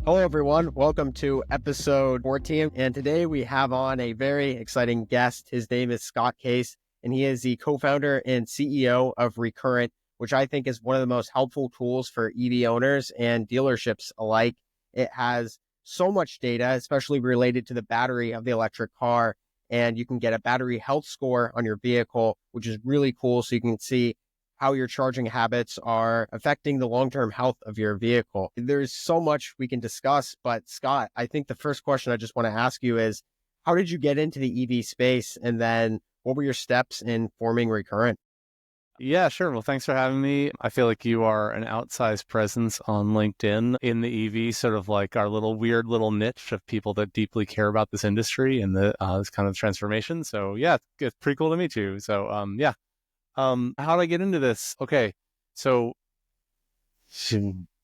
Hello, everyone. Welcome to episode 14. And today we have on a very exciting guest. His name is Scott Case, and he is the co-founder and CEO of Recurrent, which I think is one of the most helpful tools for EV owners and dealerships alike. It has so much data, especially related to the battery of the electric car. And you can get a battery health score on your vehicle, which is really cool. So you can see how your charging habits are affecting the long-term health of your vehicle. There's so much we can discuss, but Scott, I think the first question I just want to ask you is, how did you get into the EV space? And then what were your steps in forming Recurrent? Yeah, sure. Well, thanks for having me. I feel like you are an outsized presence on LinkedIn in the EV, sort of like our little weird little niche of people that deeply care about this industry and this kind of transformation. So yeah, it's pretty cool to meet you. So yeah. How did I get into this? Okay, so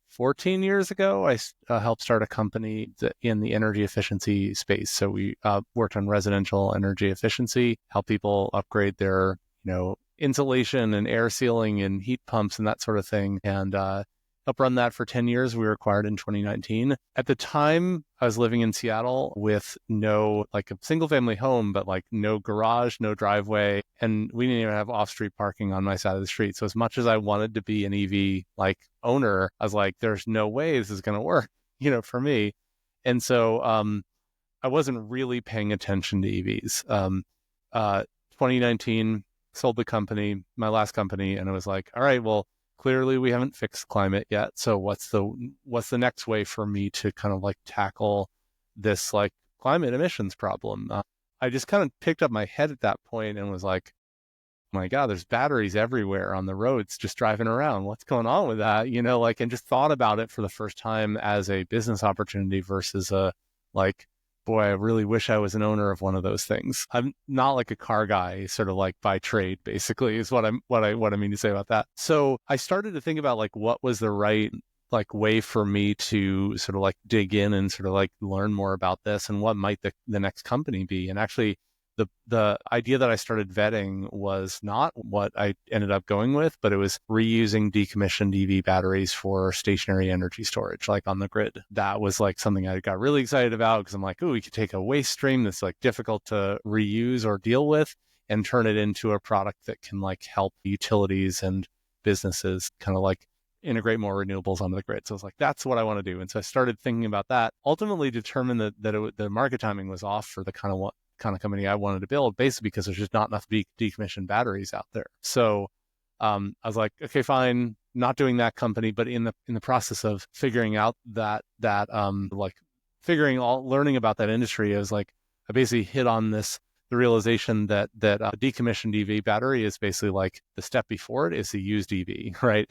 14 years ago, I helped start a company in the energy efficiency space. So we worked on residential energy efficiency, help people upgrade their, insulation and air sealing and heat pumps and that sort of thing. And helped run that for 10 years. We were acquired in 2019. At the time, I was living in Seattle with no, like a single family home, but like no garage, no driveway. And we didn't even have off-street parking on my side of the street. So as much as I wanted to be an EV like owner, I was like, there's no way this is going to work, for me. And so I wasn't really paying attention to EVs. 2019, sold the company, my last company, and I was like, all right, well, clearly we haven't fixed climate yet. So what's the next way for me to kind of like tackle this like climate emissions problem? I just kind of picked up my head at that point and was like, oh my God, there's batteries everywhere on the roads just driving around. What's going on with that? And just thought about it for the first time as a business opportunity versus a like, boy, I really wish I was an owner of one of those things. I'm not like a car guy, sort of like by trade, basically, is what I mean to say about that. So I started to think about like what was the right like way for me to sort of like dig in and sort of like learn more about this and what might the next company be. And actually the idea that I started vetting was not what I ended up going with, but it was reusing decommissioned EV batteries for stationary energy storage, like on the grid. That was like something I got really excited about because I'm like, oh, we could take a waste stream that's like difficult to reuse or deal with and turn it into a product that can like help utilities and businesses kind of like integrate more renewables onto the grid. So I was like, that's what I want to do. And so I started thinking about that, ultimately determined that the market timing was off for the kind of company I wanted to build, basically because there's just not enough decommissioned batteries out there. So I was like, okay, fine, not doing that company, but in the process of figuring out learning about that industry, I was like, I basically hit on the realization that a decommissioned EV battery is basically like the step before it is the used EV, right?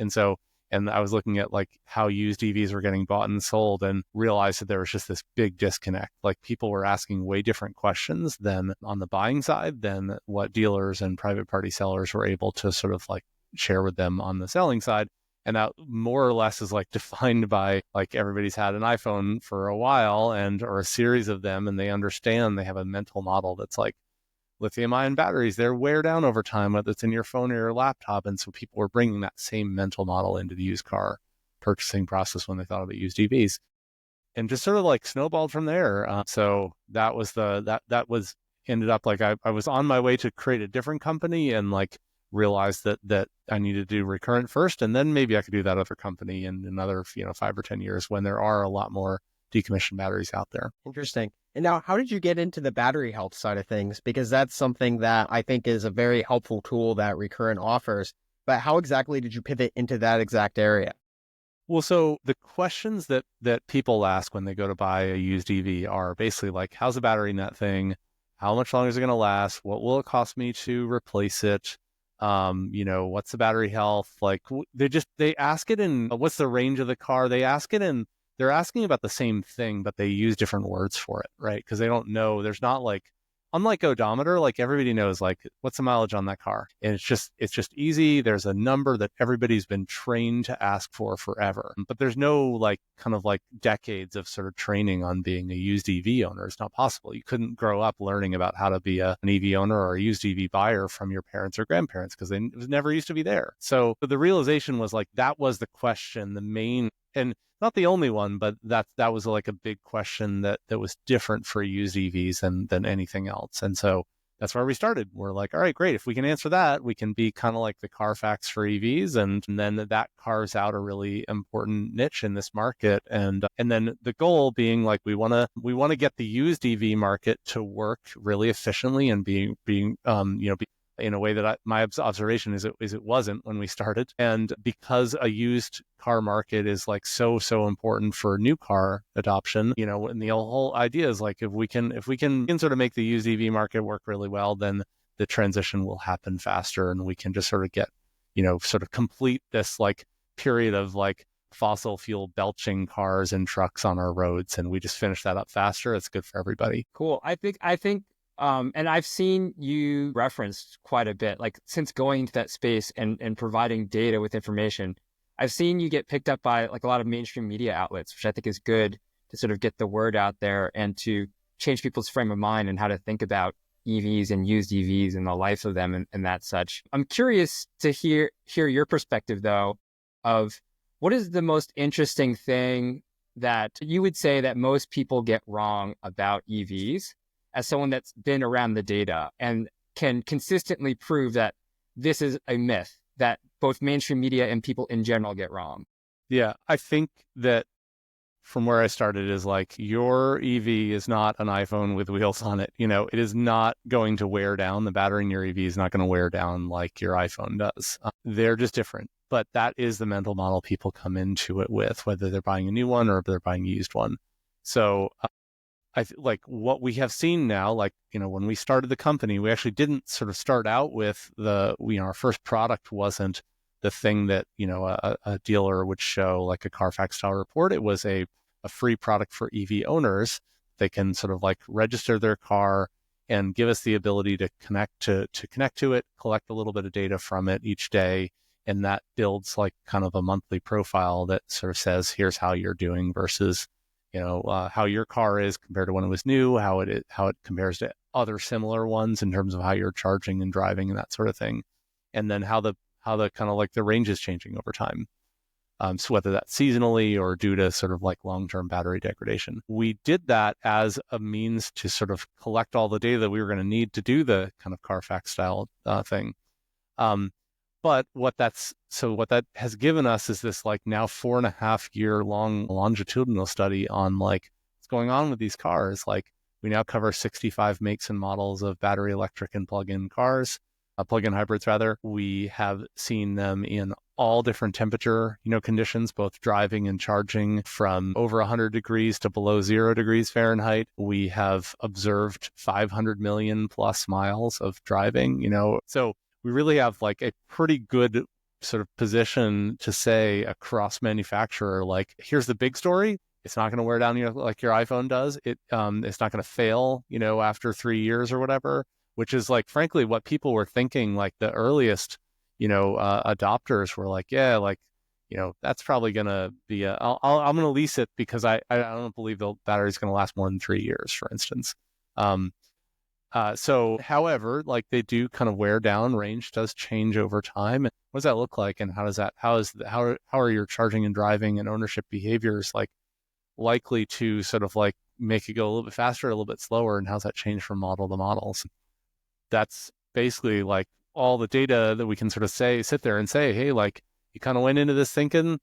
And I was looking at like how used EVs were getting bought and sold and realized that there was just this big disconnect. Like people were asking way different questions than on the buying side than what dealers and private party sellers were able to sort of like share with them on the selling side. And that more or less is like defined by like everybody's had an iPhone for a while or a series of them, and they understand they have a mental model that's like, lithium-ion batteries, they're wear down over time, whether it's in your phone or your laptop. And so people were bringing that same mental model into the used car purchasing process when they thought about used EVs, and just sort of like snowballed from there. So that was ended up like I was on my way to create a different company and like realized that I needed to do Recurrent first, and then maybe I could do that other company in another 5 or 10 years when there are a lot more decommissioned batteries out there. Interesting. And now, how did you get into the battery health side of things? Because that's something that I think is a very helpful tool that Recurrent offers. But how exactly did you pivot into that exact area? Well, so the questions that people ask when they go to buy a used EV are basically like, how's the battery in that thing? How much longer is it going to last? What will it cost me to replace it? What's the battery health? Like they ask it in what's the range of the car? They're asking about the same thing, but they use different words for it, right? Because they don't know. There's not like, unlike odometer, like everybody knows, like what's the mileage on that car, and it's just easy. There's a number that everybody's been trained to ask for forever, but there's no like kind of like decades of sort of training on being a used EV owner. It's not possible. You couldn't grow up learning about how to be an EV owner or a used EV buyer from your parents or grandparents because it was never used to be there. So the realization was like that was the question, the main and not the only one, but that was like a big question that was different for used EVs than anything else. And so that's where we started. We're like, all right, great. If we can answer that, we can be kind of like the Carfax for EVs, and then that carves out a really important niche in this market. And then the goal being like we want to get the used EV market to work really efficiently and being be in a way that my observation is it wasn't when we started. And because a used car market is like so important for new car adoption, and the whole idea is like if we can sort of make the used EV market work really well, then the transition will happen faster, and we can just sort of get, sort of complete this like period of like fossil fuel belching cars and trucks on our roads, and we just finish that up faster. It's good for everybody. Cool. I think and I've seen you referenced quite a bit, like since going into that space and providing data with information, I've seen you get picked up by like a lot of mainstream media outlets, which I think is good to sort of get the word out there and to change people's frame of mind and how to think about EVs and used EVs and the life of them and that such. I'm curious to hear your perspective though, of what is the most interesting thing that you would say that most people get wrong about EVs, as someone that's been around the data and can consistently prove that this is a myth that both mainstream media and people in general get wrong. Yeah, I think that from where I started is like your EV is not an iPhone with wheels on it. It is not going to wear down. The battery in your EV is not going to wear down like your iPhone does. They're just different. But that is the mental model people come into it with, whether they're buying a new one or if they're buying a used one. So like what we have seen now, like, when we started the company, we actually didn't sort of start out with our first product wasn't the thing that, a dealer would show like a Carfax style report. It was a free product for EV owners. They can sort of like register their car and give us the ability to connect to it, collect a little bit of data from it each day. And that builds like kind of a monthly profile that sort of says, here's how you're doing versus how your car is compared to when it was new, how it compares to other similar ones in terms of how you're charging and driving and that sort of thing. And then how the kind of like the range is changing over time. So whether that's seasonally or due to sort of like long-term battery degradation. We did that as a means to sort of collect all the data that we were going to need to do the kind of Carfax style thing. But what that has given us is this like now 4.5 year long longitudinal study on like what's going on with these cars. Like we now cover 65 makes and models of battery electric and plug-in cars, plug-in hybrids rather. We have seen them in all different temperature, conditions, both driving and charging, from over 100 degrees to below 0 degrees Fahrenheit. We have observed 500 million plus miles of driving, so we really have like a pretty good sort of position to say across manufacturer, like, here's the big story. It's not going to wear down like your iPhone does. It's not going to fail, after 3 years or whatever, which is like, frankly, what people were thinking. Like the earliest, adopters were like, yeah, like, that's probably going to be I'm going to lease it because I don't believe the battery's going to last more than 3 years, for instance. So, however, like they do kind of wear down, range does change over time. What does that look like? And how are your charging and driving and ownership behaviors like likely to sort of like make it go a little bit faster, a little bit slower? And how's that change from model to models? That's basically like all the data that we can sort of sit there and say, hey, like you kind of went into this thinking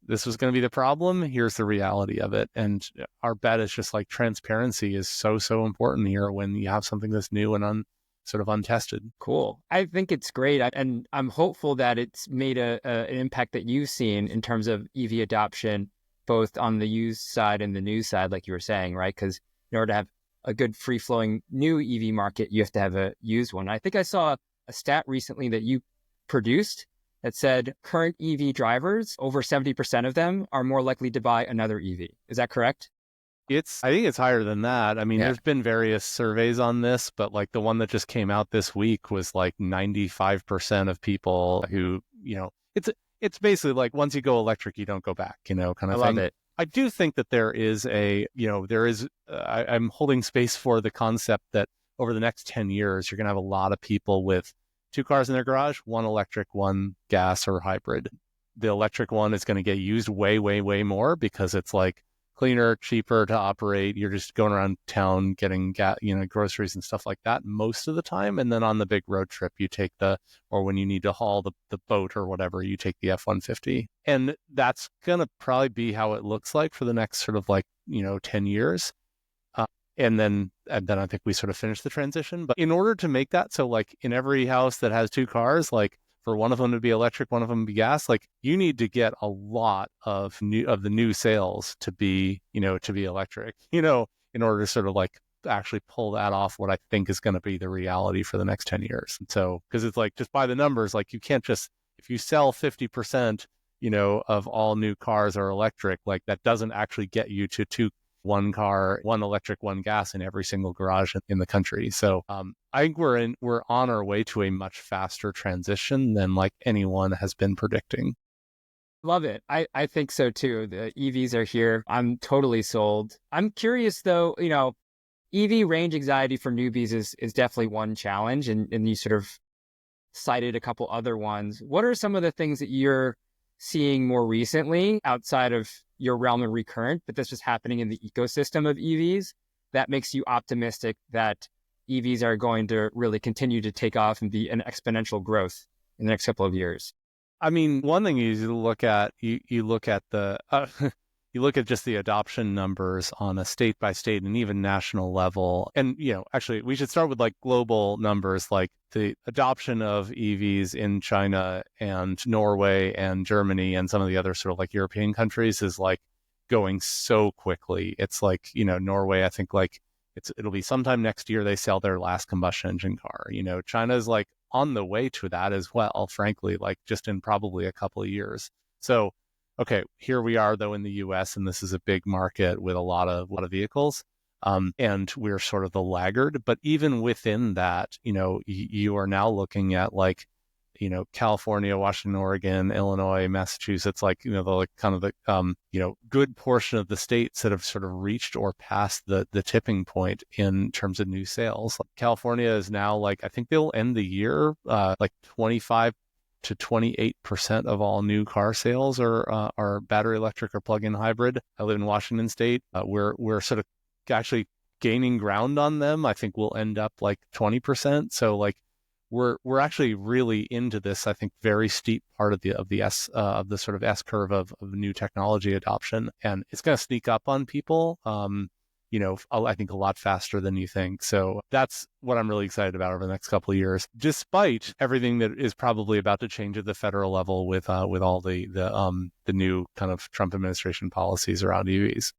this was going to be the problem. Here's the reality of it. And our bet is just like transparency is so important here when you have something that's new and sort of untested. Cool. I think it's great. And I'm hopeful that it's made an impact that you've seen in terms of EV adoption, both on the used side and the new side, like you were saying, right? Because in order to have a good free flowing new EV market, you have to have a used one. I think I saw a stat recently that you produced that said current EV drivers, over 70% of them are more likely to buy another EV. Is that correct? I think it's higher than that. I mean, There's been various surveys on this, but like the one that just came out this week was like 95% of people who, it's basically like once you go electric, you don't go back, kind of thing. I love it. I do think that there is I'm holding space for the concept that over the next 10 years, you're going to have a lot of people with 2 cars in their garage, one electric, one gas or hybrid. the electric one is going to get used way, way, way more because it's like cleaner, cheaper to operate. You're just going around town getting groceries and stuff like that most of the time. And then on the big road trip, you take or when you need to haul the boat or whatever, you take the F-150. And that's going to probably be how it looks like for the next sort of 10 years. And then I think we sort of finish the transition. But in order to make that, so like in every house that has two cars, like for one of them to be electric, one of them to be gas, like you need to get a lot of the new sales to be electric, in order to sort of like actually pull that off, what I think is going to be the reality for the next 10 years. And so, because it's like, just by the numbers, like you can't just, if you sell 50%, of all new cars are electric, like that doesn't actually get you to one car, one electric, one gas in every single garage in the country. So I think we're on our way to a much faster transition than like anyone has been predicting. Love it. I think so too. The EVs are here. I'm totally sold. I'm curious though, EV range anxiety for newbies is definitely one challenge, and you sort of cited a couple other ones. What are some of the things that you're seeing more recently outside of your realm of Recurrent, but this is happening in the ecosystem of EVs, that makes you optimistic that EVs are going to really continue to take off and be an exponential growth in the next couple of years? I mean, one thing is you look at the you look at just the adoption numbers on a state by state and even national level. And, actually we should start with like global numbers, like the adoption of EVs in China and Norway and Germany and some of the other sort of like European countries is like going so quickly. It's like, Norway, I think like it'll be sometime next year they sell their last combustion engine car. China's like on the way to that as well, frankly, like just in probably a couple of years. So, okay, here we are though in the US, and this is a big market with a lot of vehicles. And we're sort of the laggard, but even within that, you are now looking at like, California, Washington, Oregon, Illinois, Massachusetts, like, the like kind of the, good portion of the states that have sort of reached or passed the tipping point in terms of new sales. California is now like, I think they'll end the year, like 25 to 28% of all new car sales are battery electric or plug-in hybrid. I live in Washington State. We're sort of actually gaining ground on them. I think we'll end up like 20%. So like we're actually really into this, I think, very steep part of the sort of S curve of new technology adoption, and it's going to sneak up on people. I think a lot faster than you think. So that's what I'm really excited about over the next couple of years, despite everything that is probably about to change at the federal level with all the new kind of Trump administration policies around EVs.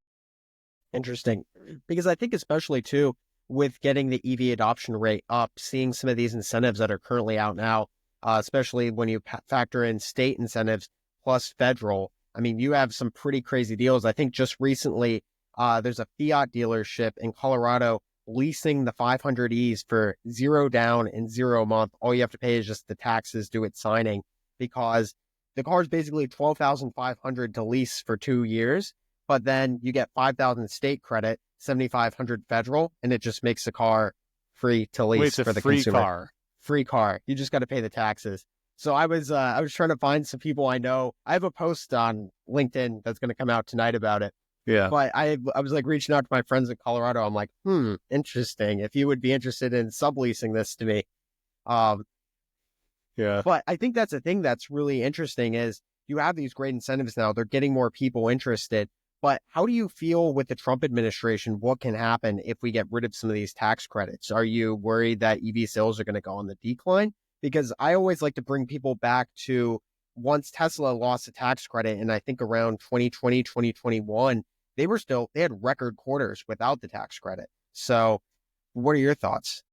Interesting. Because I think especially too, with getting the EV adoption rate up, seeing some of these incentives that are currently out now, especially when you factor in state incentives plus federal. I mean, you have some pretty crazy deals. I think just recently, there's a Fiat dealership in Colorado leasing the 500Es for 0 down and 0 month. All you have to pay is just the taxes due at signing, because the car is basically $12,500 to lease for 2 years, but then you get $5,000 state credit, $7,500 federal, and it just makes the car free to lease for the consumer. Car. Free car. You just got to pay the taxes. So I was trying to find some people I know. I have a post on LinkedIn that's going to come out tonight about it. Yeah. But I was like reaching out to my friends in Colorado. I'm like, interesting. If you would be interested in subleasing this to me. Yeah. But I think that's a thing that's really interesting is you have these great incentives now. They're getting more people interested. But how do you feel with the Trump administration? What can happen if we get rid of some of these tax credits? Are you worried that EV sales are going to go on the decline? Because I always like to bring people back to once Tesla lost the tax credit, and I think around 2020, 2021, they had record quarters without the tax credit. So what are your thoughts?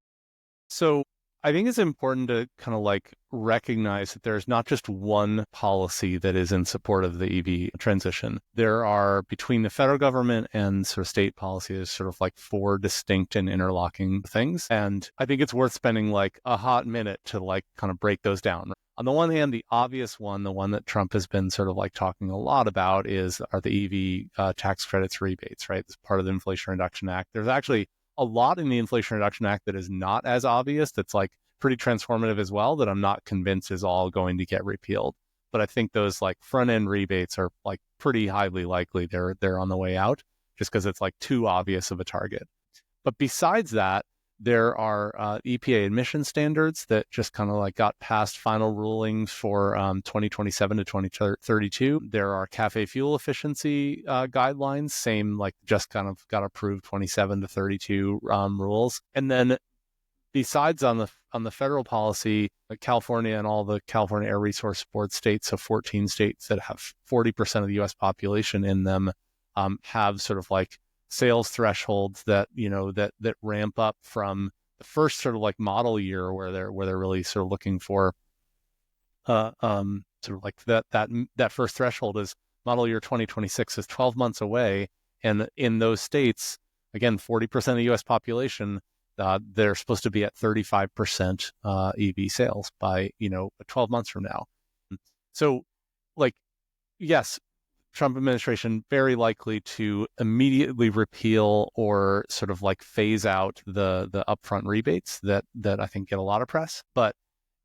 So I think it's important to kind of like recognize that there's not just one policy that is in support of the EV transition. There are, between the federal government and sort of state policy, there's sort of like 4 distinct and interlocking things. And I think it's worth spending like a hot minute to like kind of break those down. On the one hand, the obvious one, the one that Trump has been sort of like talking a lot about are the EV tax credits rebates, right? It's part of the Inflation Reduction Act. There's actually a lot in the Inflation Reduction Act that is not as obvious, that's like pretty transformative as well, that I'm not convinced is all going to get repealed. but I think those like front end rebates are like pretty highly likely they're on the way out, just because it's like too obvious of a target. But besides that, there are EPA emission standards that just kind of like got past final rulings for 2027 to 2032. There are CAFE fuel efficiency guidelines, same like just kind of got approved 27 to 32 rules. And then besides on the federal policy, California and all the California Air Resource Board states, so 14 states that have 40% of the U.S. population in them, have sort of like sales thresholds that that ramp up from the first sort of like model year where they're really sort of looking for sort of like that first threshold is model year 2026 is 12 months away, and in those states, again, 40% of the U.S. population, they're supposed to be at 35% EV sales by 12 months from now. So, like, yes, Trump administration very likely to immediately repeal or sort of like phase out the upfront rebates that I think get a lot of press. But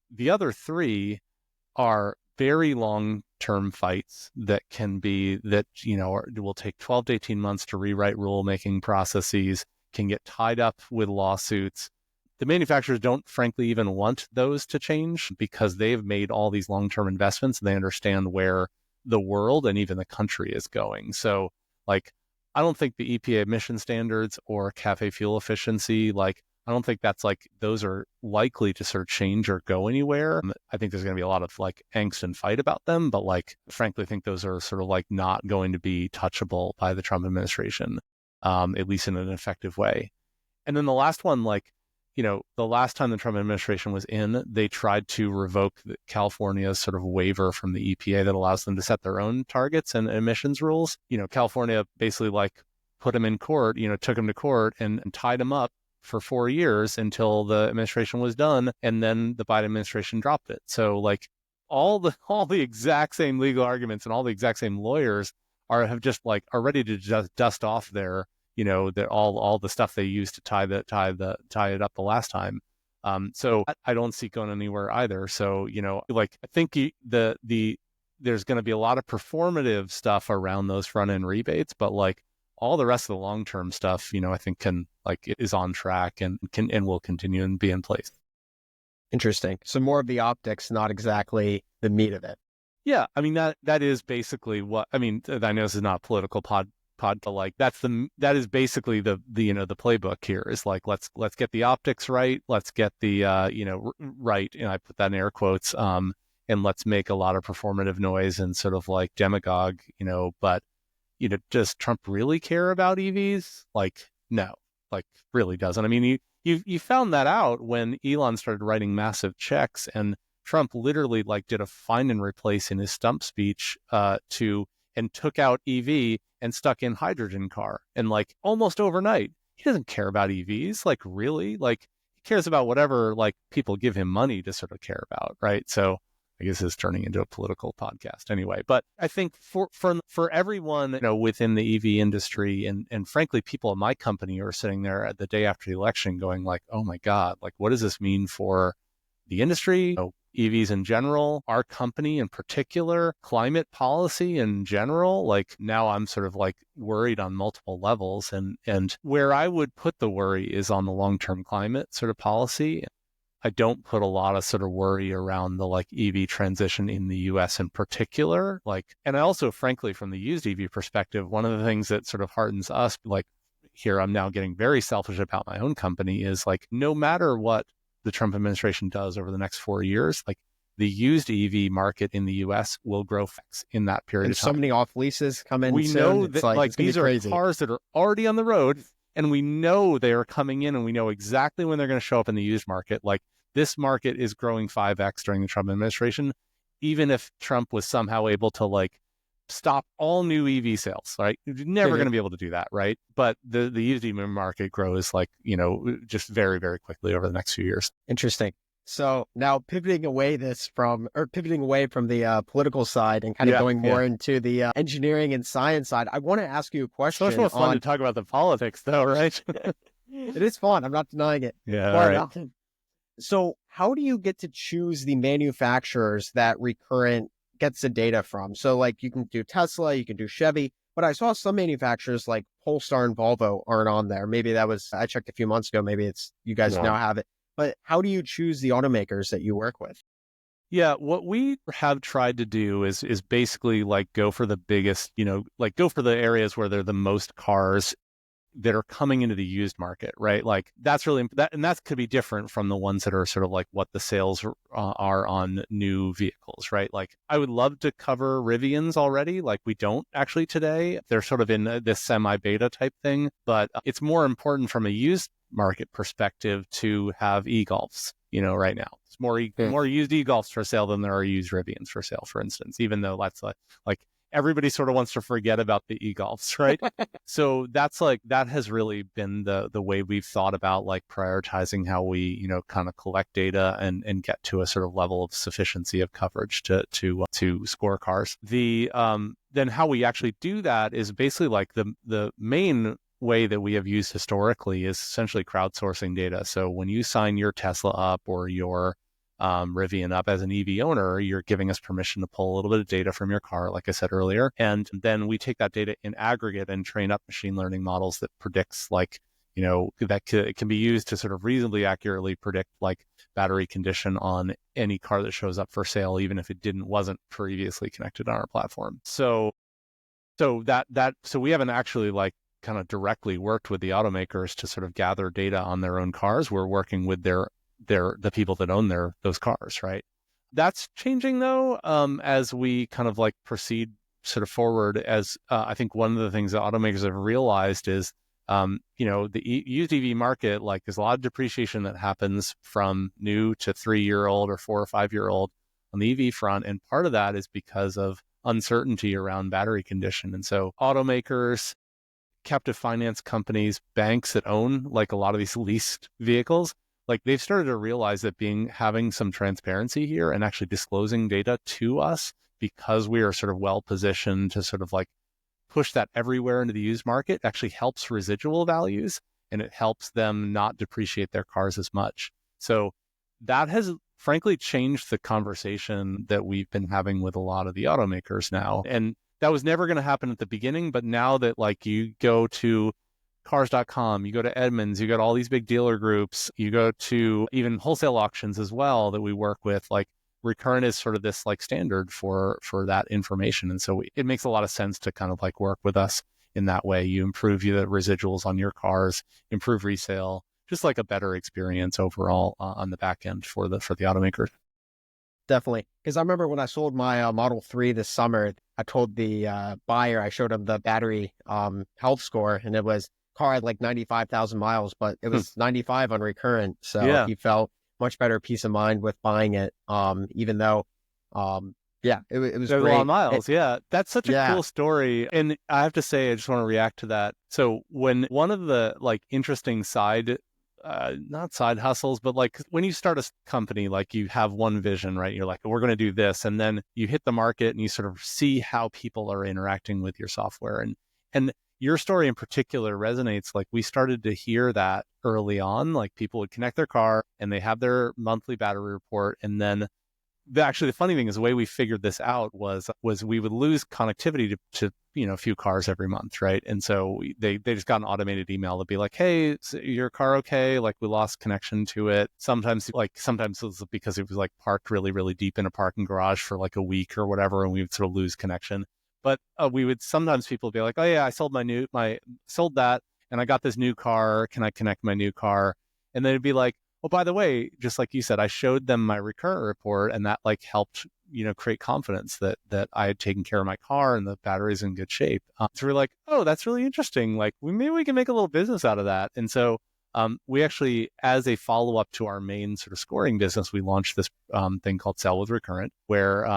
the other three are very long-term fights that will take 12 to 18 months to rewrite rulemaking processes, can get tied up with lawsuits. The manufacturers don't frankly even want those to change because they've made all these long-term investments and they understand where the world and even the country is going. So like, I don't think the EPA emission standards or CAFE fuel efficiency, like, I don't think that's like, those are likely to sort of change or go anywhere. I think there's going to be a lot of like angst and fight about them, but like, frankly, I think those are sort of like not going to be touchable by the Trump administration, at least in an effective way. And then the last one, like, the last time the Trump administration was in, they tried to revoke California's sort of waiver from the EPA that allows them to set their own targets and emissions rules. California basically like put them in court, took them to court and tied them up for 4 years until the administration was done. And then the Biden administration dropped it. So like all the exact same legal arguments and all the exact same lawyers are ready to just dust off their all the stuff they used to tie it up the last time. So I don't see it going anywhere either. So I think there's going to be a lot of performative stuff around those front end rebates, but like all the rest of the long term stuff, I think is on track and will continue and be in place. Interesting. So more of the optics, not exactly the meat of it. Yeah, I mean that is basically what I mean. I know this is not a political pod, but like that is basically the the playbook here is like let's get the optics right, let's get the right, and I put that in air quotes, and let's make a lot of performative noise and sort of like demagogue, but does Trump really care about EVs? Like no, like really doesn't. I mean you found that out when Elon started writing massive checks and Trump literally like did a find and replace in his stump speech and took out EV and stuck in hydrogen car. And like almost overnight, he doesn't care about EVs. Like really, like he cares about whatever like people give him money to sort of care about. Right. So I guess it's turning into a political podcast anyway. But I think for everyone, within the EV industry and frankly, people in my company are sitting there at the day after the election going like, oh my God, like what does this mean for the industry? EVs in general, our company in particular, climate policy in general. Like now I'm sort of like worried on multiple levels. And where I would put the worry is on the long-term climate sort of policy. I don't put a lot of sort of worry around the like EV transition in the US in particular. Like, and I also, frankly, from the used EV perspective, one of the things that sort of heartens us, like here, I'm now getting very selfish about my own company is like, no matter what the Trump administration does over the next 4 years, like the used EV market in the US will grow in that period of time. So many off leases come in. We soon. know It's that like these are crazy. cars that are already on the road and we know they are coming in and we know exactly when they're going to show up in the used market. Like this market is growing 5x during the Trump administration, even if Trump was somehow able to like stop all new EV sales, right? You're never going to be able to do that, right? But the used EV market grows like, just very, very quickly over the next few years. Interesting. So now pivoting away from the political side and kind of going more into the engineering and science side, I want to ask you a question. So much more fun to talk about the politics though, right? It is fun. I'm not denying it. Yeah. So how do you get to choose the manufacturers that Recurrent gets the data from. So like you can do Tesla, you can do Chevy, but I saw some manufacturers like Polestar and Volvo aren't on there. Maybe that was, I checked a few months ago, maybe it's, you guys Yeah. now have it. But how do you choose the automakers that you work with? Yeah, what we have tried to do is basically like go for the biggest, like go for the areas where there are the most cars that are coming into the used market, right? Like that's really that, and that could be different from the ones that are sort of like what the sales are on new vehicles, right? Like I would love to cover Rivians already, like we don't actually today. They're sort of in this semi-beta type thing, but it's more important from a used market perspective to have e-Golfs, right now. It's more used e-Golfs for sale than there are used Rivians for sale, for instance, even though that's like everybody sort of wants to forget about the e-Golfs, right? So that's like that has really been the way we've thought about like prioritizing how we kind of collect data and get to a sort of level of sufficiency of coverage to score cars. Then how we actually do that is basically like the main way that we have used historically is essentially crowdsourcing data. So when you sign your Tesla up or your Rivian up as an EV owner, you're giving us permission to pull a little bit of data from your car, like I said earlier. And then we take that data in aggregate and train up machine learning models that predicts like, it can be used to sort of reasonably accurately predict like battery condition on any car that shows up for sale, even if it wasn't previously connected on our platform. So we haven't actually like kind of directly worked with the automakers to sort of gather data on their own cars. We're working with the people that own those cars, right? That's changing though, as we kind of like proceed sort of forward. As I think one of the things that automakers have realized is, the used EV market, like there's a lot of depreciation that happens from new to 3-year-old or 4 or 5-year-old on the EV front, and part of that is because of uncertainty around battery condition. And so automakers, captive finance companies, banks that own like a lot of these leased vehicles, like they've started to realize that having some transparency here and actually disclosing data to us, because we are sort of well positioned to sort of like push that everywhere into the used market, actually helps residual values and it helps them not depreciate their cars as much. So that has frankly changed the conversation that we've been having with a lot of the automakers now. And that was never going to happen at the beginning, but now that like you go to cars.com, you go to Edmunds, you go to all these big dealer groups, you go to even wholesale auctions as well that we work with, like Recurrent is sort of this like standard for that information. And so it makes a lot of sense to kind of like work with us in that way. You improve the residuals on your cars, improve resale, just like a better experience overall on the back end for the automakers. Definitely. Because I remember when I sold my Model 3 this summer, I told the buyer, I showed him the battery health score, and it was car had like 95,000 miles, but it was 95 on Recurrent. So Yeah. he felt much better peace of mind with buying it, even though, it was There's a lot great. of miles. Yeah. That's such a Yeah. cool story. And I have to say, I just want to react to that. So when one of the like interesting not side hustles, but like when you start a company, like you have one vision, right? You're like, we're going to do this. And then you hit the market and you sort of see how people are interacting with your software. And your story in particular resonates. Like we started to hear that early on, like people would connect their car and they have their monthly battery report. And then actually the funny thing is the way we figured this out was we would lose connectivity to a few cars every month, right? And so they just got an automated email to be like, hey, is your car okay? Like we lost connection to it. Sometimes it was because it was like parked really, really deep in a parking garage for like a week or whatever, and we would sort of lose connection. But sometimes people would be like, oh yeah, I sold sold that and I got this new car. Can I connect my new car? And then it'd be like, well, by the way, just like you said, I showed them my Recurrent report, and that like helped, create confidence that I had taken care of my car and the battery's in good shape. So we're like, oh, that's really interesting. Like maybe we can make a little business out of that. And so we actually, as a follow up to our main sort of scoring business, we launched this thing called Sell with Recurrent, where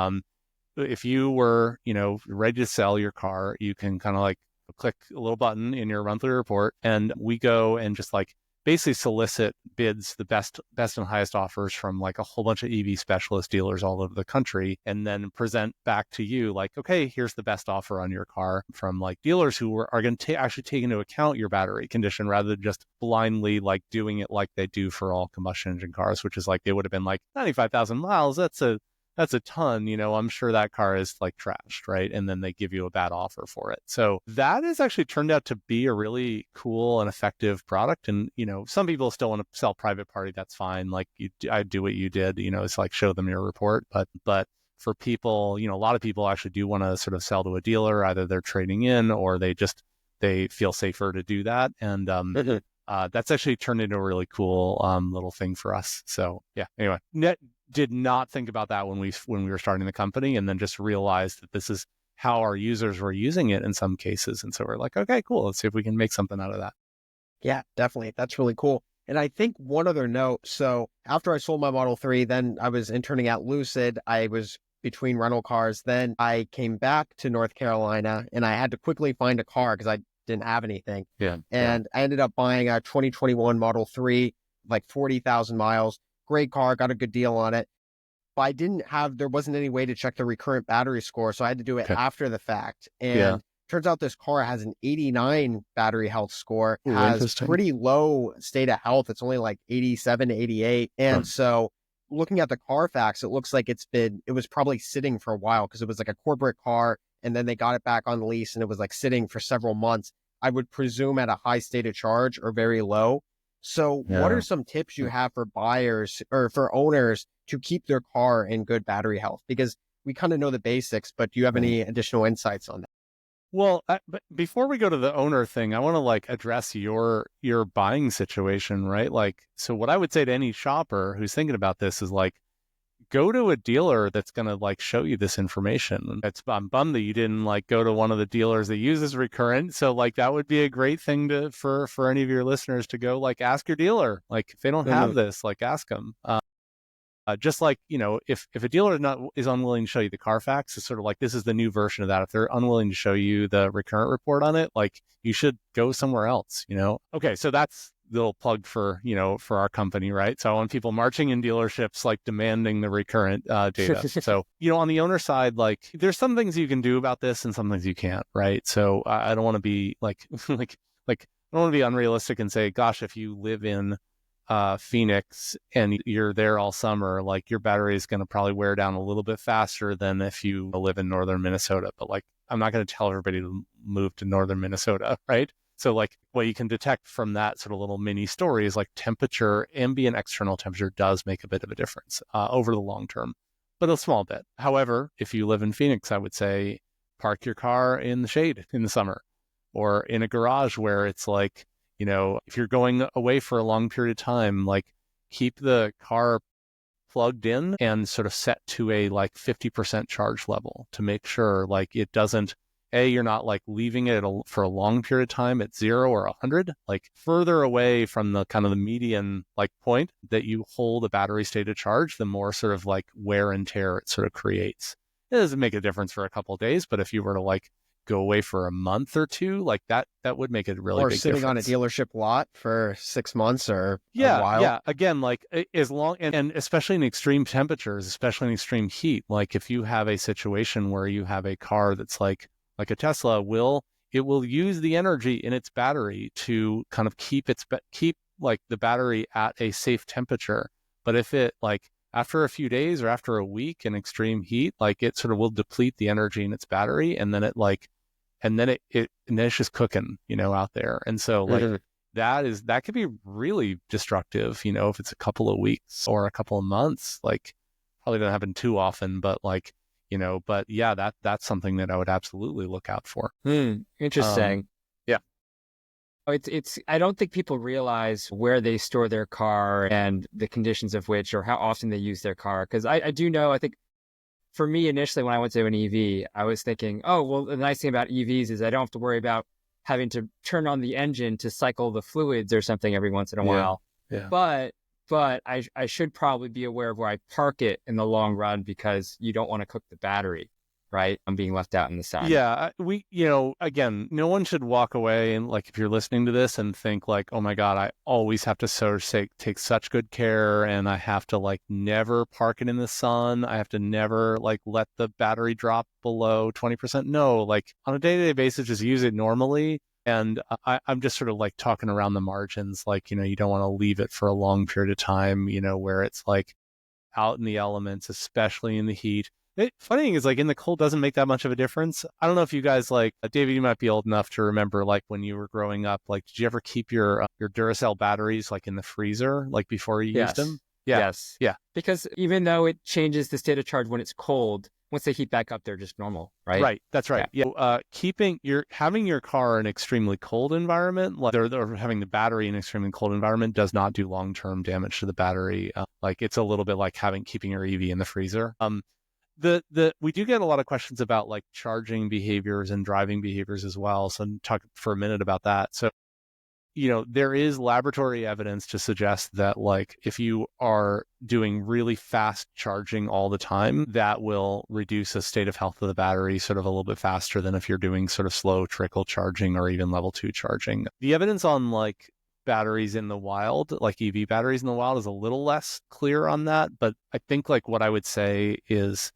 if you were, ready to sell your car, you can kind of like click a little button in your monthly report, and we go and just like basically solicit bids, the best and highest offers from like a whole bunch of EV specialist dealers all over the country, and then present back to you like, okay, here's the best offer on your car from like dealers who are going to actually take into account your battery condition rather than just blindly like doing it like they do for all combustion engine cars, which is like they would have been like 95,000 miles. That's that's a ton, I'm sure that car is like trashed, right? And then they give you a bad offer for it. So that has actually turned out to be a really cool and effective product. And, some people still want to sell private party. That's fine. Like I do what you did, it's like show them your report. But for people, a lot of people actually do want to sort of sell to a dealer. Either they're trading in or they feel safer to do that. And that's actually turned into a really cool little thing for us. So yeah, anyway, did not think about that when we were starting the company, and then just realized that this is how our users were using it in some cases. And so we're like, okay, cool. Let's see if we can make something out of that. Yeah, definitely. That's really cool. And I think one other note. So after I sold my Model 3, then I was interning at Lucid. I was between rental cars. Then I came back to North Carolina and I had to quickly find a car because I didn't have anything. Yeah. And I ended up buying a 2021 Model 3, like 40,000 miles. Great car, got a good deal on it. But there wasn't any way to check the recurrent battery score. So I had to do it after the fact. And turns out this car has an 89 battery health score, has pretty low state of health. It's only like 87 to 88. And so looking at the Carfax, it looks like it was probably sitting for a while because it was like a corporate car. And then they got it back on lease and it was like sitting for several months. I would presume at a high state of charge or very low. So what are some tips you have for buyers or for owners to keep their car in good battery health? Because we kind of know the basics, but do you have any additional insights on that? Well, but before we go to the owner thing, I want to like address your buying situation, right? Like, so what I would say to any shopper who's thinking about this is like, go to a dealer that's going to like show you this information. I'm bummed that you didn't like go to one of the dealers that uses Recurrent. So like that would be a great thing for any of your listeners to go like ask your dealer. Like if they don't have this, like ask them. Just like, if a dealer is unwilling to show you the Carfax, it's sort of like this is the new version of that. If they're unwilling to show you the Recurrent report on it, like you should go somewhere else, Okay, so that's the little plug for, for our company, right? So I want people marching in dealerships, like demanding the Recurrent data. So, on the owner side, like there's some things you can do about this and some things you can't, right? So I don't want to be like, I don't want to be unrealistic and say, gosh, if you live in Phoenix and you're there all summer, like your battery is going to probably wear down a little bit faster than if you live in northern Minnesota. But like, I'm not going to tell everybody to move to northern Minnesota, right? So like what you can detect from that sort of little mini story is like temperature, ambient external temperature does make a bit of a difference over the long term, but a small bit. However, if you live in Phoenix, I would say park your car in the shade in the summer or in a garage where it's like, if you're going away for a long period of time, like keep the car plugged in and sort of set to a like 50% charge level to make sure like it doesn't, you're not like leaving it for a long period of time at 0 or 100, like further away from the kind of the median like point that you hold a battery state of charge, the more sort of like wear and tear it sort of creates. It doesn't make a difference for a couple of days, but if you were to like go away for a month or two, like that would make it really big difference. Or sitting on a dealership lot for 6 months or a while. Yeah. Again, like as long, and especially in extreme temperatures, especially in extreme heat, like if you have a situation where you have a car that's like a Tesla it will use the energy in its battery to kind of keep like the battery at a safe temperature. But if it like after a few days or after a week in extreme heat, like it sort of will deplete the energy in its battery, and then it's just cooking, out there. And so like that could be really destructive, if it's a couple of weeks or a couple of months. Like probably doesn't happen too often, but like, but yeah, that's something that I would absolutely look out for. Interesting. Yeah. It's I don't think people realize where they store their car and the conditions of which or how often they use their car. Because I do know, I think for me, initially, when I went to an EV, I was thinking, oh, well, the nice thing about EVs is I don't have to worry about having to turn on the engine to cycle the fluids or something every once in a while. Yeah. But I should probably be aware of where I park it in the long run because you don't want to cook the battery, right? I'm being left out in the sun. Yeah. Again, no one should walk away and like, if you're listening to this and think like, oh my God, I always have to take such good care and I have to like never park it in the sun. I have to never like let the battery drop below 20%. No, like on a day-to-day basis, just use it normally. And I'm just sort of like talking around the margins, like, you don't want to leave it for a long period of time, where it's like, out in the elements, especially in the heat. Funny thing is, like, in the cold doesn't make that much of a difference. I don't know if you guys, like, David, you might be old enough to remember, like, when you were growing up, like, did you ever keep your Duracell batteries, like, in the freezer, like, before you used them? Yeah. Yes. Yeah. Because even though it changes the state of charge when it's cold, once they heat back up, they're just normal, right? Right. That's right. Yeah. Having your car in an extremely cold environment, like or having the battery in an extremely cold environment, does not do long-term damage to the battery. Like, it's a little bit like keeping your EV in the freezer. We do get a lot of questions about, like, charging behaviors and driving behaviors as well. So talk for a minute about that. So, there is laboratory evidence to suggest that, like, if you are doing really fast charging all the time, that will reduce the state of health of the battery sort of a little bit faster than if you're doing sort of slow trickle charging or even level 2 charging. The evidence on, like, batteries in the wild, like EV batteries in the wild, is a little less clear on that. But I think, like, what I would say is,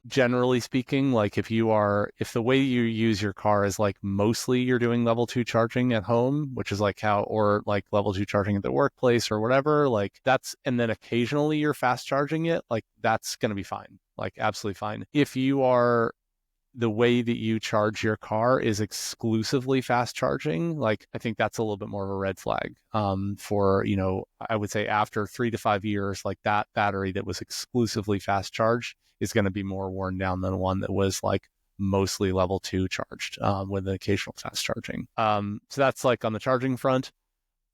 generally speaking, like, if the way you use your car is, like, mostly you're doing level 2 charging at home, which is like or like level 2 charging at the workplace or whatever, like, and then occasionally you're fast charging it, like, that's going to be fine, like, absolutely fine. If the way that you charge your car is exclusively fast charging, like, I think that's a little bit more of a red flag. For, I would say after 3 to 5 years, like, that battery that was exclusively fast charged is going to be more worn down than one that was, like, mostly level 2 charged, with an occasional fast charging. So that's, like, on the charging front.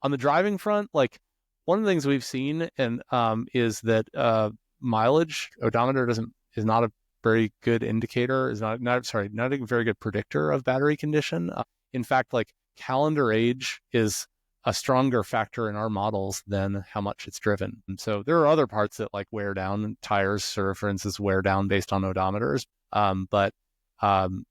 On the driving front, like, one of the things we've seen is that mileage odometer is not a very good indicator, is not a very good predictor of battery condition. In fact, like, calendar age is a stronger factor in our models than how much it's driven. And so there are other parts that, like, wear down. Tires, sort of, for instance, wear down based on odometers. But the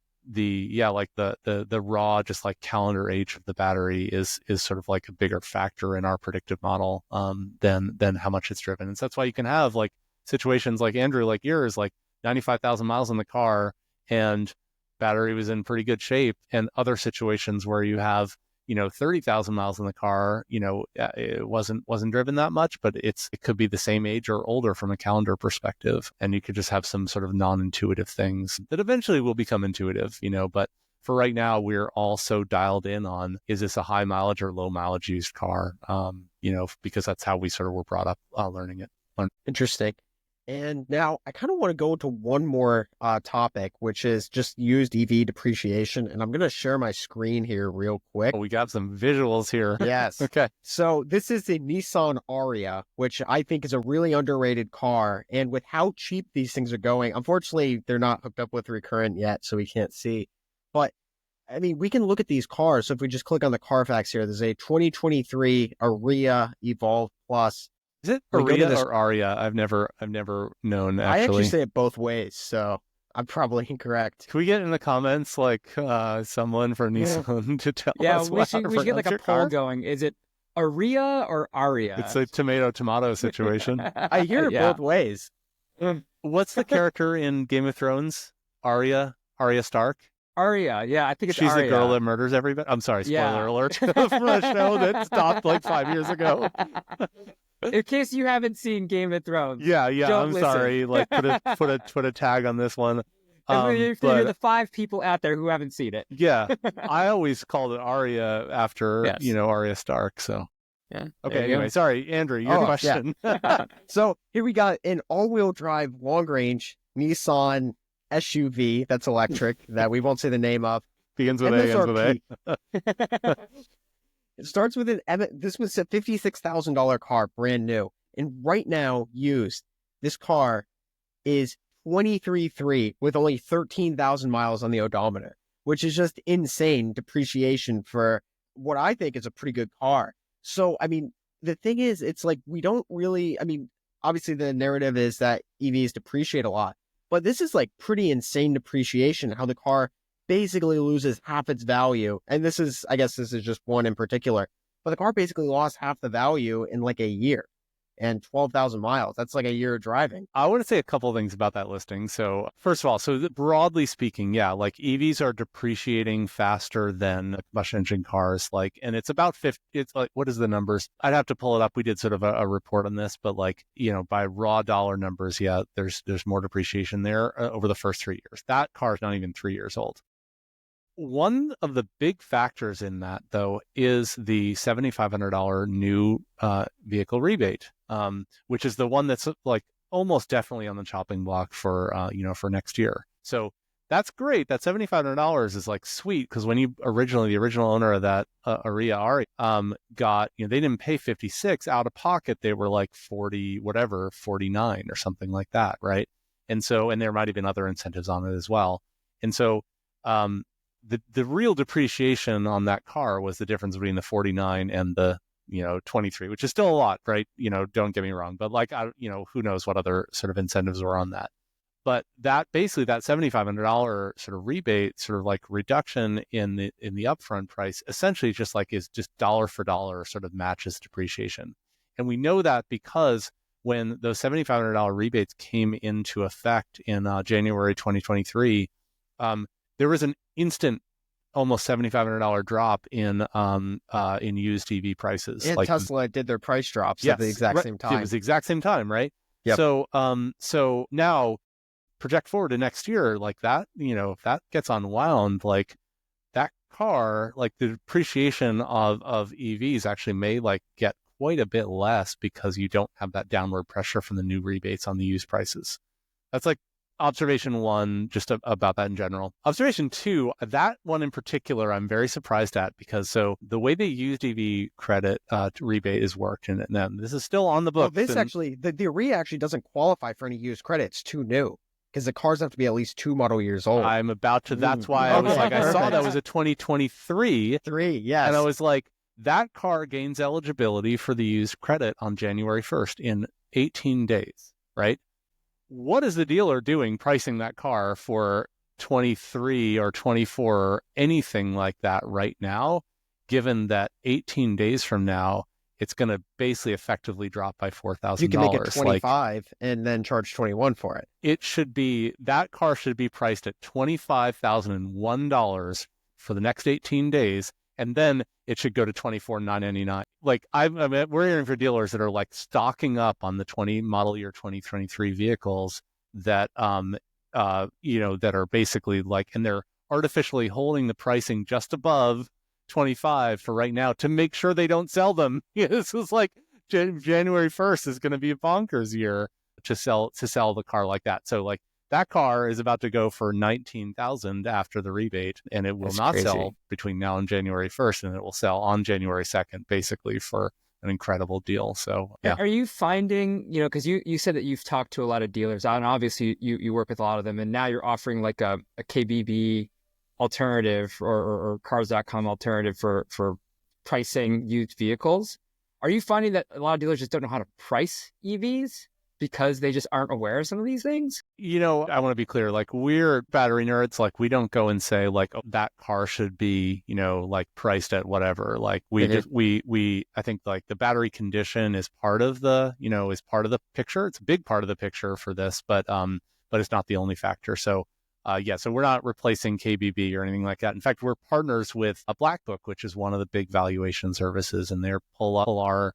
raw, just, like, calendar age of the battery is sort of like a bigger factor in our predictive model than how much it's driven. And so that's why you can have, like, situations like, Andrew, like yours, like 95,000 miles in the car and battery was in pretty good shape, and other situations where you have 30,000 miles in the car, it wasn't driven that much, but it could be the same age or older from a calendar perspective. And you could just have some sort of non-intuitive things that eventually will become intuitive, but for right now, we're all so dialed in on, is this a high mileage or low mileage used car? Because that's how we sort of were brought up learning it. Interesting. And now I kind of want to go into one more topic, which is just used EV depreciation. And I'm going to share my screen here real quick. Oh, we got some visuals here. Yes. Okay. So this is a Nissan Ariya, which I think is a really underrated car. And with how cheap these things are going, unfortunately, they're not hooked up with Recurrent yet, so we can't see. But I mean, we can look at these cars. So if we just click on the Carfax here, there's a 2023 Ariya Evolve Plus. Is it Ariya or Aria? I've never known, actually. I actually say it both ways, so I'm probably incorrect. Can we get in the comments, like, someone from Nissan to tell us? We should get, like, a poll going. Is it Ariya or Aria? It's a tomato situation. I hear it both ways. What's the character in Game of Thrones? Arya Stark? Arya, yeah, I think it's She's Arya. the girl that murders everybody. I'm sorry, spoiler alert for a show that stopped like 5 years ago. In case you haven't seen Game of Thrones, I'm sorry. Like, put a tag on this one. You're the 5 people out there who haven't seen it. Yeah, I always called it Arya after Arya Stark. So yeah. Okay. Anyway, sorry, Andrew, your question. Yeah. So here we got an all-wheel drive, long-range Nissan SUV that's electric that we won't say the name of. Begins with A, ends with A. It starts with this was a $56,000 car, brand new. And right now, used, this car is 23.3 with only 13,000 miles on the odometer, which is just insane depreciation for what I think is a pretty good car. So, I mean, the thing is, it's like, we don't really, I mean, obviously the narrative is that EVs depreciate a lot, but this is like pretty insane depreciation, how the car basically loses half its value. And this is, I guess this is just one in particular, but the car basically lost half the value in like a year. and 12,000 miles. That's like a year of driving. I want to say a couple of things about that listing. So first of all, broadly speaking, yeah, like EVs are depreciating faster than combustion engine cars. Like, and it's about 50, it's like, what is the numbers? I'd have to pull it up. We did sort of a report on this, but like, by raw dollar numbers, yeah, there's more depreciation there over the first 3 years. That car is not even 3 years old. One of the big factors in that, though, is the $7,500 new vehicle rebate, which is the one that's like almost definitely on the chopping block for for next year. So that's great. That $7,500 is like sweet, because when the original owner of that Aria Ari got, they didn't pay 56 out of pocket. They were like 40, whatever, 49 or something like that, right? And there might have been other incentives on it as well. And so the real depreciation on that car was the difference between the 49 and the 23, which is still a lot, right? Don't get me wrong, but like who knows what other sort of incentives were on that. But that basically, that $7,500 sort of rebate, sort of like reduction in the upfront price, essentially is just dollar for dollar sort of matches depreciation. And we know that because when those $7,500 rebates came into effect in January 2023, there was an instant, almost $7,500 drop in used EV prices. And like Tesla did their price drops at the exact same time. It was the exact same time, right? Yep. So now project forward to next year, like that, if that gets unwound, like that car, like the depreciation of EVs actually may like get quite a bit less, because you don't have that downward pressure from the new rebates on the used prices. That's like observation one, just about that in general. Observation two, that one in particular, I'm very surprised at, because so the way the used EV credit rebate is worked, and then this is still on the books. Well, the Aria actually doesn't qualify for any used credit. It's too new, because the cars have to be at least 2 model years old. I'm about to, that's why I was like, I saw that was a 2023. Yes. And I was like, that car gains eligibility for the used credit on January 1st in 18 days, right? What is the dealer doing pricing that car for 23 or 24 or anything like that right now, given that 18 days from now, it's going to basically effectively drop by $4,000? You can make it 25 and then charge 21 for it. That car should be priced at $25,001 for the next 18 days. And then it should go to $24,999. Like we're hearing for dealers that are like stocking up on the model year 2023 vehicles that that are basically like, and they're artificially holding the pricing just above 25 for right now to make sure they don't sell them. This is like January 1st is going to be a bonkers year to sell the car like that. So like, that car is about to go for $19,000 after the rebate, and it will sell between now and January 1st, and it will sell on January 2nd, basically, for an incredible deal. So, yeah. Are you finding, because you said that you've talked to a lot of dealers, and obviously you work with a lot of them, and now you're offering like a KBB alternative or cars.com alternative for pricing used vehicles. Are you finding that a lot of dealers just don't know how to price EVs because they just aren't aware of some of these things? I want to be clear, like, we're battery nerds. Like, we don't go and say like, oh, that car should be, like priced at whatever. Like I think like the battery condition is part of the picture. It's a big part of the picture for this, but it's not the only factor. So so we're not replacing KBB or anything like that. In fact, we're partners with a Black Book, which is one of the big valuation services, and they pull our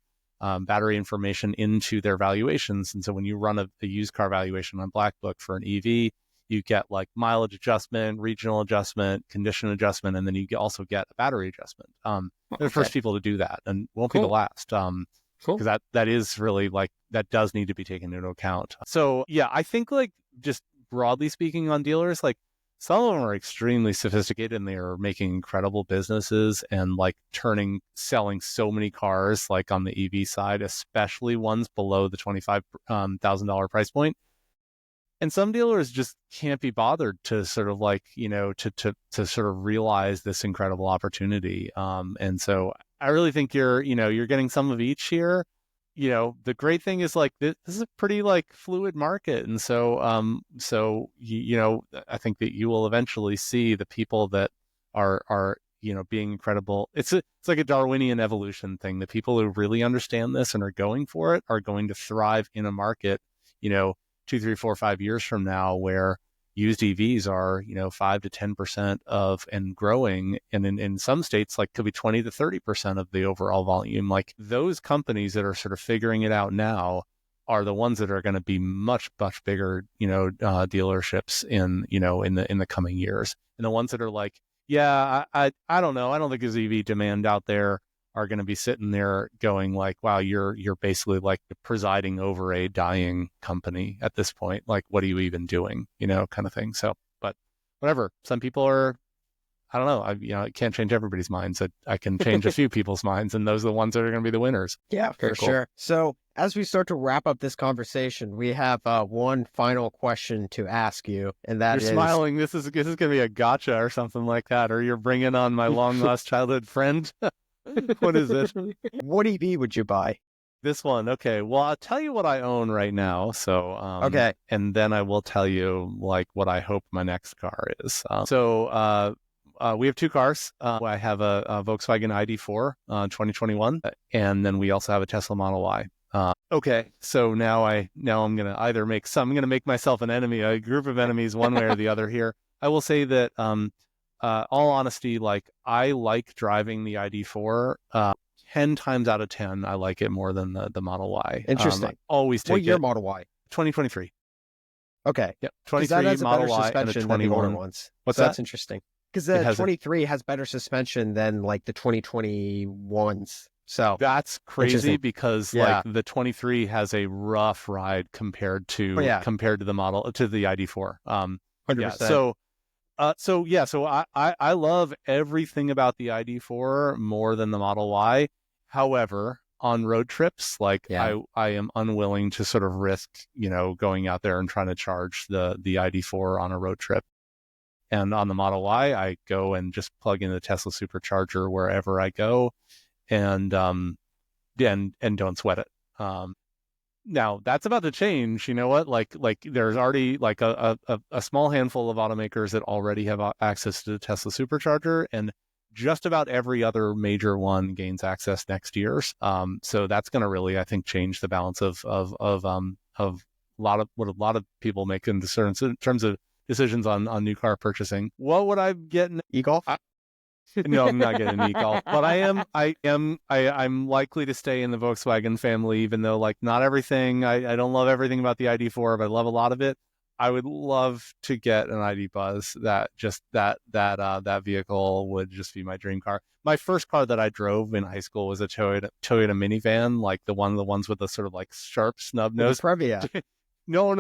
battery information into their valuations. And so when you run a used car valuation on Black Book for an EV, you get like mileage adjustment, regional adjustment, condition adjustment, and then you also get a battery adjustment. They're the first people to do that, and won't be the last. Because that is really like, that does need to be taken into account. So yeah, I think like, just broadly speaking on dealers, like some of them are extremely sophisticated and they are making incredible businesses and like selling so many cars like on the EV side, especially ones below the $25,000 price point. And some dealers just can't be bothered to sort of like, to sort of realize this incredible opportunity. And so I really think you're getting some of each here. The great thing is like, this is a pretty like fluid market. And so, I think that you will eventually see the people that are being incredible. It's like a Darwinian evolution thing. The people who really understand this and are going for it are going to thrive in a market, 2, 3, 4, 5 years from now, where used EVs are, 5 to 10% of and growing. And in some states, like could be 20 to 30% of the overall volume. Like those companies that are sort of figuring it out now are the ones that are going to be much, much bigger, dealerships in the coming years. And the ones that are like, yeah, I don't know. I don't think there's EV demand out there, are going to be sitting there going like, wow, you're basically like presiding over a dying company at this point. Like, what are you even doing? Kind of thing. So, but whatever. Some people are, I don't know. I can't change everybody's minds. I can change a few people's minds, and those are the ones that are going to be the winners. Yeah, for sure. So as we start to wrap up this conversation, we have one final question to ask you, and that You're smiling. This is going to be a gotcha or something like that, or you're bringing on my long lost childhood friend. What is it? What EV would you buy? This one. Okay. Well, I'll tell you what I own right now. So, okay. And then I will tell you like what I hope my next car is. We have two cars. I have a Volkswagen ID4 2021, and then we also have a Tesla Model Y. Okay, so now I'm gonna either I'm gonna make myself an enemy, a group of enemies, one way or the other here. I will say that, all honesty, like I like driving the ID4. 10 times out of 10, I like it more than the Model Y. Interesting. Always take what year Model Y? 2023. Okay. Yep. 23 Model Y and a 21. Ones. What's so that? That's interesting. Because the 23 has better suspension than like the 2021s. So that's crazy because like the 23 has a rough ride compared to the ID4. 100%. Yeah. So I love everything about the ID4 more than the Model Y. However, on road trips, like I am unwilling to sort of risk, going out there and trying to charge the ID4 on a road trip. And on the Model Y, I go and just plug in the Tesla supercharger wherever I go, and don't sweat it. Now that's about to change. You know what? Like there's already like a small handful of automakers that already have access to the Tesla supercharger, and just about every other major one gains access next year. So that's going to really, I think, change the balance of a lot of people make in terms of decisions on new car purchasing. What would I get in e-Golf? No, I'm not getting an e-Golf, but I'm likely to stay in the Volkswagen family, even though like not everything, I don't love everything about the ID4, but I love a lot of it. I would love to get an ID Buzz. That vehicle would just be my dream car. My first car that I drove in high school was a Toyota minivan, like the ones with the sort of like sharp snub nose. Previa. No.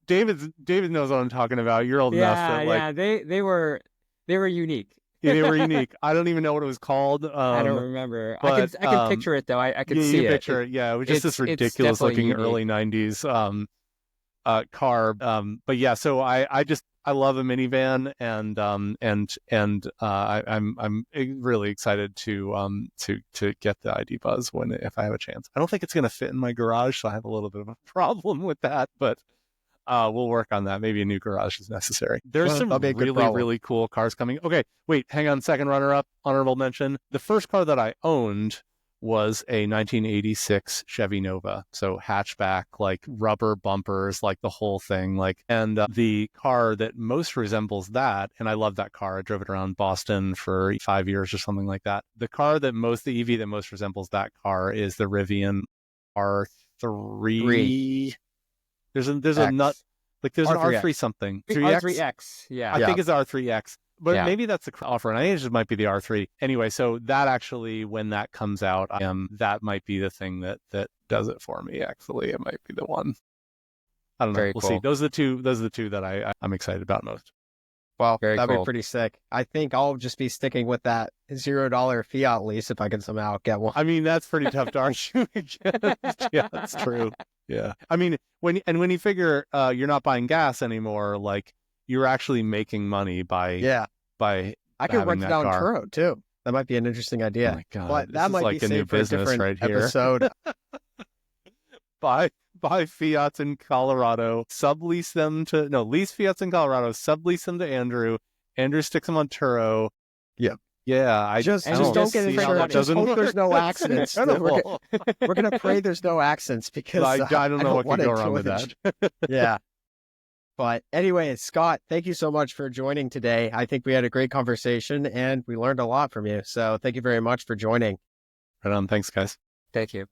David knows what I'm talking about. You're old enough. That, they were unique. Yeah, they were unique. I don't even know what it was called. I don't remember. But, I can picture it though. I could see it. Picture it. Yeah, it was just this ridiculous looking unique. Early 90s car. But yeah, so I love a minivan, and I'm really excited to get the ID Buzz if I have a chance. I don't think it's going to fit in my garage, so I have a little bit of a problem with that, but we'll work on that. Maybe a new garage is necessary. There's some really cool cars coming. Okay, wait, hang on. Second runner-up, honorable mention. The first car that I owned was a 1986 Chevy Nova. So hatchback, like rubber bumpers, like the whole thing. And the car that most resembles that, and I love that car. I drove it around Boston for 5 years or something like that. The EV that most resembles that car is the Rivian R3. There's an R3 something. R3X. Yeah. I think it's R3X. But maybe that's the offer, and I think it might be the R3. Anyway, so that actually, when that comes out, that might be the thing that does it for me. Actually, it might be the one. I don't know. We'll see. Those are the two that I'm excited about most. Well, that'd be pretty sick. I think I'll just be sticking with that $0 fiat lease if I can somehow get one. I mean, that's pretty tough to argue against. Yeah, that's true. Yeah. I mean, when you figure you're not buying gas anymore, like you're actually making money by I could rent it out on Turo too. That might be an interesting idea. Oh my God, but that might like be a new business right here. Episode. Buy Fiats in Colorado, lease Fiats in Colorado, sublease them to Andrew. Andrew sticks them on Turo, Yeah, I Just And don't just get see how insurance. that Just hope doesn't there's no work. accidents. Incredible. We're gonna pray there's no accidents because I don't know what could wanna go wrong deal with it. that. Yeah. But anyway, Scott, thank you so much for joining today. I think we had a great conversation and we learned a lot from you. So thank you very much for joining. Right on. Thanks, guys. Thank you.